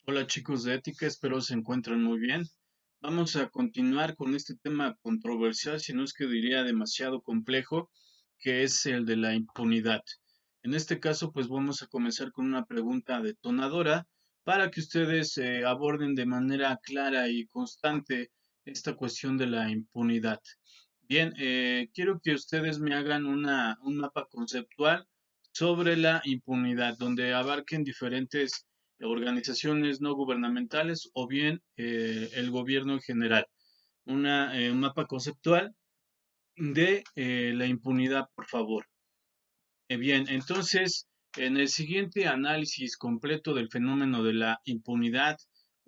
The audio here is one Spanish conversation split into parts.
Hola chicos de ética, espero se encuentren muy bien. Vamos a continuar con este tema controversial, si no es que diría demasiado complejo, que es el de la impunidad. En este caso, pues vamos a comenzar con una pregunta detonadora para que ustedes aborden de manera clara y constante esta cuestión de la impunidad. Bien, quiero que ustedes me hagan un mapa conceptual sobre la impunidad, donde abarquen diferentes organizaciones no gubernamentales o bien el gobierno en general. Un mapa conceptual de la impunidad, por favor. Bien, entonces, en el siguiente análisis completo del fenómeno de la impunidad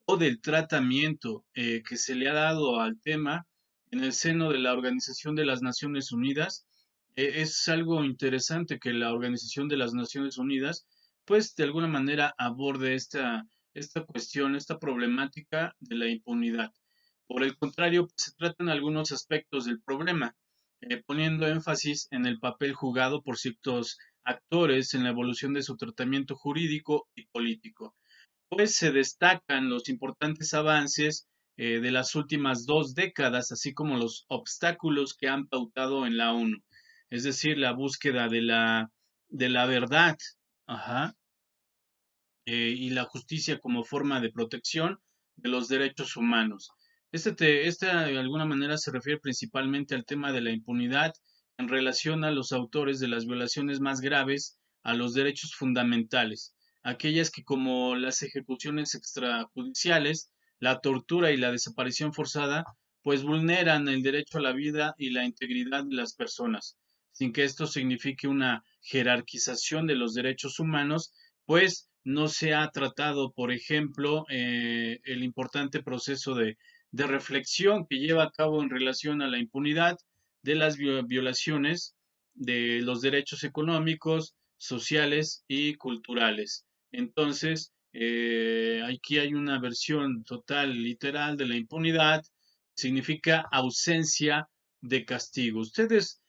o del tratamiento que se le ha dado al tema en el seno de la Organización de las Naciones Unidas, es algo interesante que la Organización de las Naciones Unidas, pues de alguna manera aborde esta cuestión, esta problemática de la impunidad. Por el contrario, pues, se tratan algunos aspectos del problema poniendo énfasis en el papel jugado por ciertos actores en la evolución de su tratamiento jurídico y político. Pues se destacan los importantes avances de las últimas 2 décadas, así como los obstáculos que han pautado en la ONU, es decir, la búsqueda de la verdad, ajá, y la justicia como forma de protección de los derechos humanos. Este de alguna manera se refiere principalmente al tema de la impunidad en relación a los autores de las violaciones más graves a los derechos fundamentales, aquellas que como las ejecuciones extrajudiciales, la tortura y la desaparición forzada, pues vulneran el derecho a la vida y la integridad de las personas, sin que esto signifique una jerarquización de los derechos humanos, pues no se ha tratado, por ejemplo, el importante proceso de reflexión que lleva a cabo en relación a la impunidad de las violaciones de los derechos económicos, sociales y culturales. Entonces, aquí hay una versión total, literal de la impunidad, significa ausencia de castigo. Ustedes,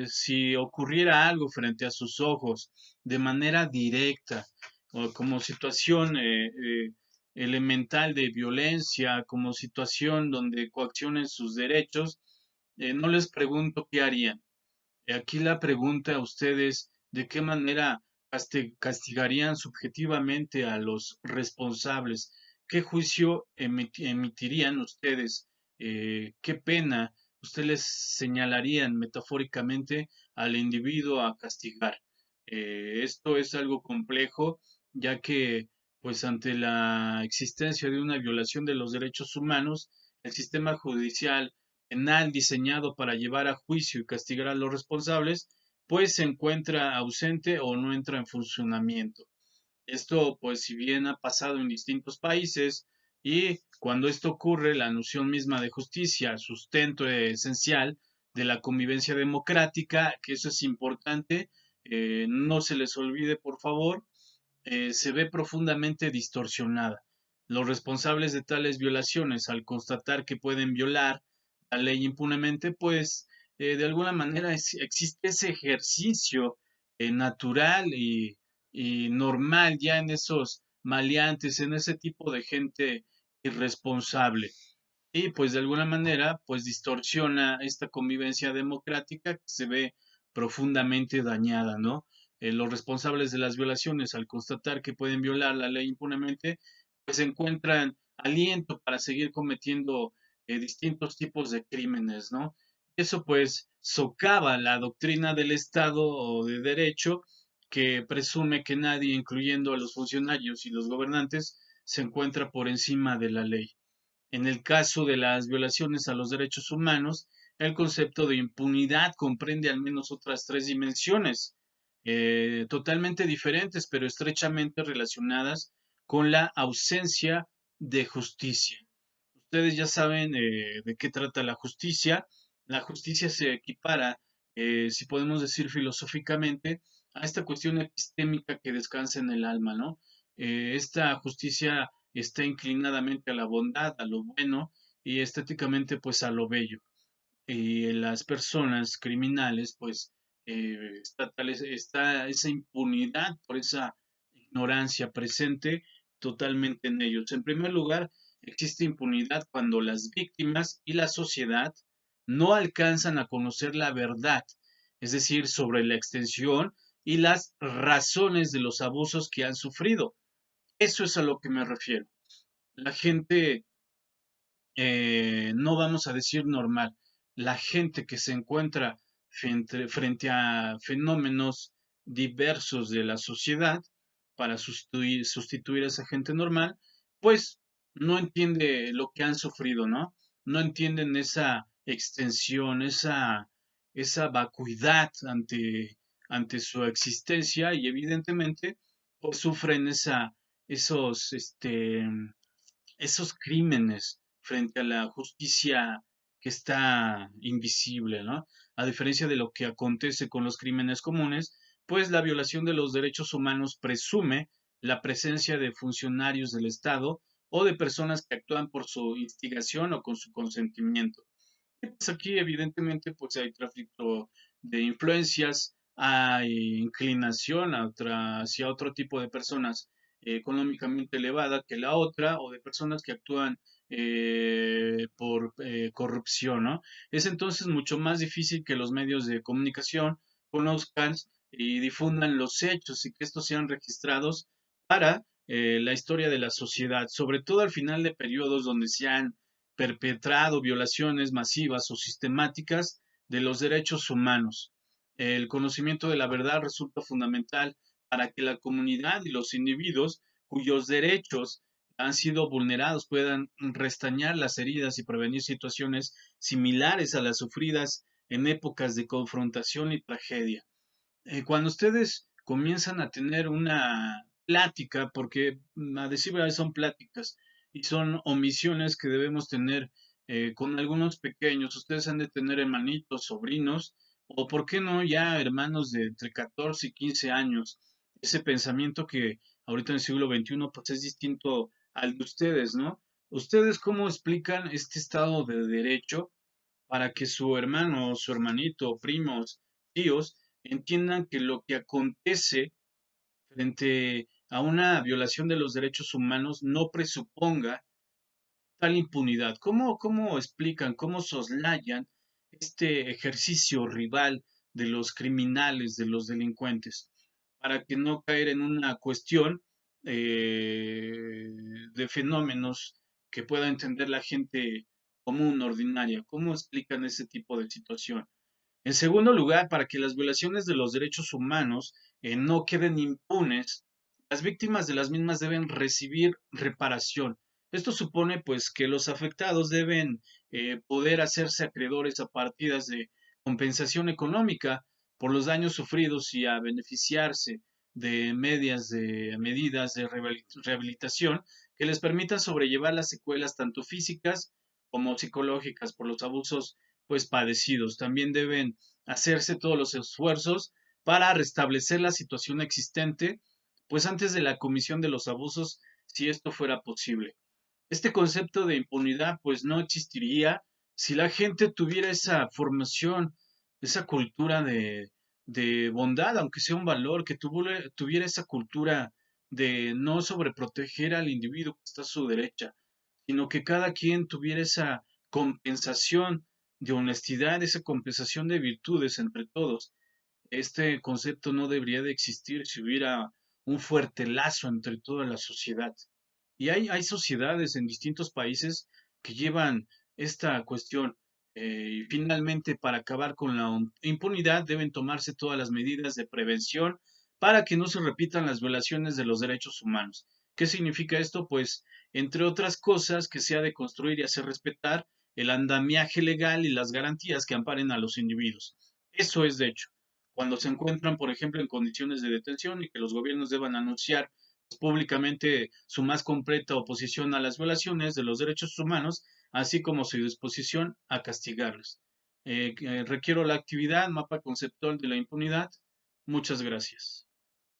si ocurriera algo frente a sus ojos de manera directa, o como situación elemental de violencia, como situación donde coaccionen sus derechos, no les pregunto qué harían. Aquí la pregunta a ustedes, ¿de qué manera castigarían subjetivamente a los responsables? ¿Qué juicio emitirían ustedes? ¿Qué pena ustedes les señalarían metafóricamente al individuo a castigar? Esto es algo complejo, ya que, pues, ante la existencia de una violación de los derechos humanos, el sistema judicial penal diseñado para llevar a juicio y castigar a los responsables, pues se encuentra ausente o no entra en funcionamiento. Esto, pues, si bien ha pasado en distintos países y cuando esto ocurre, la noción misma de justicia, sustento esencial de la convivencia democrática, que eso es importante, no se les olvide, por favor, se ve profundamente distorsionada. Los responsables de tales violaciones, al constatar que pueden violar la ley impunemente, pues de alguna manera existe ese ejercicio natural y normal ya en esos maleantes, en ese tipo de gente irresponsable. Y pues de alguna manera, pues distorsiona esta convivencia democrática que se ve profundamente dañada, ¿no? Los responsables de las violaciones, al constatar que pueden violar la ley impunemente, pues encuentran aliento para seguir cometiendo distintos tipos de crímenes, ¿no? Eso pues socava la doctrina del Estado o de derecho que presume que nadie, incluyendo a los funcionarios y los gobernantes, se encuentra por encima de la ley. En el caso de las violaciones a los derechos humanos, el concepto de impunidad comprende al menos otras 3 dimensiones, totalmente diferentes, pero estrechamente relacionadas con la ausencia de justicia. Ustedes ya saben de qué trata la justicia. La justicia se equipara, si podemos decir filosóficamente, a esta cuestión epistémica que descansa en el alma, ¿no? Esta justicia está inclinadamente a la bondad, a lo bueno y estéticamente pues a lo bello. Y las personas criminales pues está esa impunidad por esa ignorancia presente totalmente en ellos. En primer lugar, existe impunidad cuando las víctimas y la sociedad no alcanzan a conocer la verdad, es decir, sobre la extensión y las razones de los abusos que han sufrido. Eso es a lo que me refiero. La gente, no vamos a decir normal, la gente que se encuentra frente a fenómenos diversos de la sociedad para sustituir a esa gente normal, pues no entiende lo que han sufrido, ¿no? No entienden esa extensión, esa vacuidad ante su existencia y evidentemente pues sufren esos crímenes frente a la justicia que está invisible, ¿no? A diferencia de lo que acontece con los crímenes comunes, pues la violación de los derechos humanos presume la presencia de funcionarios del Estado o de personas que actúan por su instigación o con su consentimiento. Pues aquí evidentemente pues hay tráfico de influencias, hay inclinación hacia otro tipo de personas económicamente elevada que la otra o de personas que actúan por corrupción, ¿no? Es entonces mucho más difícil que los medios de comunicación conozcan y difundan los hechos y que estos sean registrados para la historia de la sociedad, sobre todo al final de periodos donde se han perpetrado violaciones masivas o sistemáticas de los derechos humanos. El conocimiento de la verdad resulta fundamental para que la comunidad y los individuos cuyos derechos han sido vulnerados puedan restañar las heridas y prevenir situaciones similares a las sufridas en épocas de confrontación y tragedia. Cuando ustedes comienzan a tener una plática, porque a decir verdad son pláticas y son omisiones que debemos tener con algunos pequeños, ustedes han de tener hermanitos, sobrinos, o por qué no ya hermanos de entre 14 y 15 años. Ese pensamiento que ahorita en el siglo XXI pues es distinto al de ustedes, ¿no? ¿Ustedes cómo explican este estado de derecho para que su hermano, su hermanito, primos, tíos, entiendan que lo que acontece frente a una violación de los derechos humanos no presuponga tal impunidad? ¿Cómo explican, cómo soslayan este ejercicio rival de los criminales, de los delincuentes, para que no caer en una cuestión de fenómenos que pueda entender la gente común, ordinaria? ¿Cómo explican ese tipo de situación? En segundo lugar, para que las violaciones de los derechos humanos no queden impunes, las víctimas de las mismas deben recibir reparación. Esto supone, pues, que los afectados deben poder hacerse acreedores a partidas de compensación económica por los daños sufridos y a beneficiarse de medidas de rehabilitación que les permitan sobrellevar las secuelas tanto físicas como psicológicas por los abusos pues padecidos. También deben hacerse todos los esfuerzos para restablecer la situación existente, pues antes de la comisión de los abusos, si esto fuera posible. Este concepto de impunidad, pues no existiría si la gente tuviera esa formación, esa cultura de bondad, aunque sea un valor, que tuviera esa cultura de no sobreproteger al individuo que está a su derecha, sino que cada quien tuviera esa compensación de honestidad, esa compensación de virtudes entre todos. Este concepto no debería de existir si hubiera un fuerte lazo entre toda la sociedad. Y hay sociedades en distintos países que llevan esta cuestión. Y finalmente, para acabar con la impunidad, deben tomarse todas las medidas de prevención para que no se repitan las violaciones de los derechos humanos. ¿Qué significa esto? Pues, entre otras cosas, que se ha de construir y hacer respetar el andamiaje legal y las garantías que amparen a los individuos. Eso es, de hecho, cuando se encuentran, por ejemplo, en condiciones de detención y que los gobiernos deban anunciar públicamente su más completa oposición a las violaciones de los derechos humanos, así como su disposición a castigarlos. Requiero la actividad, mapa conceptual de la impunidad. Muchas gracias.